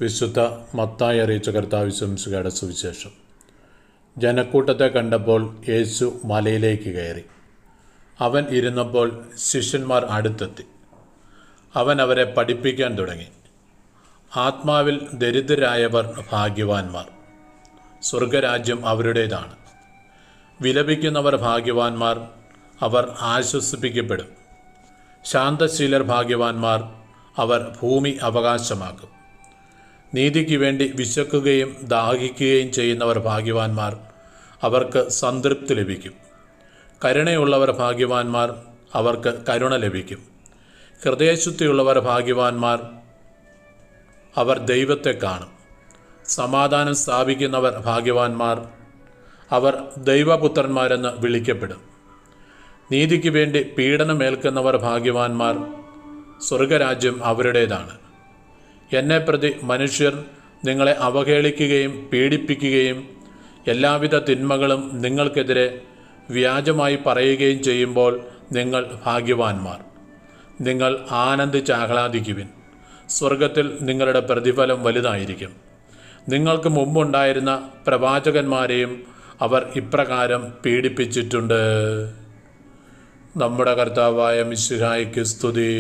വിശുദ്ധ മത്തായി അറിയിച്ച കർത്താവ് ശംസുകയുടെ സുവിശേഷം. ജനക്കൂട്ടത്തെ കണ്ടപ്പോൾ യേശു മലയിലേക്ക് കയറി. അവൻ ഇരുന്നപ്പോൾ ശിഷ്യന്മാർ അടുത്തെത്തി. അവൻ അവരെ പഠിപ്പിക്കാൻ തുടങ്ങി. ആത്മാവിൽ ദരിദ്രരായവർ ഭാഗ്യവാന്മാർ, സ്വർഗരാജ്യം അവരുടേതാണ്. വിലപിക്കുന്നവർ ഭാഗ്യവാന്മാർ, അവർ ആശ്വസിപ്പിക്കപ്പെടും. ശാന്തശീലർ ഭാഗ്യവാന്മാർ, അവർ ഭൂമി അവകാശമാക്കും. നീതിക്ക് വേണ്ടി വിശക്കുകയും ദാഹിക്കുകയും ചെയ്യുന്നവർ ഭാഗ്യവാന്മാർ, അവർക്ക് സംതൃപ്തി ലഭിക്കും. കരുണയുള്ളവർ ഭാഗ്യവാന്മാർ, അവർക്ക് കരുണ ലഭിക്കും. ഹൃദയശുദ്ധിയുള്ളവർ ഭാഗ്യവാന്മാർ, അവർ ദൈവത്തെ കാണും. സമാധാനം സ്ഥാപിക്കുന്നവർ ഭാഗ്യവാന്മാർ, അവർ ദൈവപുത്രന്മാരെന്ന് വിളിക്കപ്പെടും. നീതിക്ക് വേണ്ടി പീഡനമേൽക്കുന്നവർ ഭാഗ്യവാന്മാർ, സ്വർഗരാജ്യം അവരുടേതാണ്. എന്നെ പ്രതി മനുഷ്യർ നിങ്ങളെ അവഹേളിക്കുകയും പീഡിപ്പിക്കുകയും എല്ലാവിധ തിന്മകളും നിങ്ങൾക്കെതിരെ വ്യാജമായി പറയുകയും ചെയ്യുമ്പോൾ നിങ്ങൾ ഭാഗ്യവാന്മാർ. നിങ്ങൾ ആനന്ദിച്ചാഹ്ലാദിക്കുവിൻ, സ്വർഗത്തിൽ നിങ്ങളുടെ പ്രതിഫലം വലുതായിരിക്കും. നിങ്ങൾക്ക് മുമ്പുണ്ടായിരുന്ന പ്രവാചകന്മാരെയും അവർ ഇപ്രകാരം പീഡിപ്പിച്ചിട്ടുണ്ട്. നമ്മുടെ കർത്താവായ മിശിഹായ്ക്ക് സ്തുതി.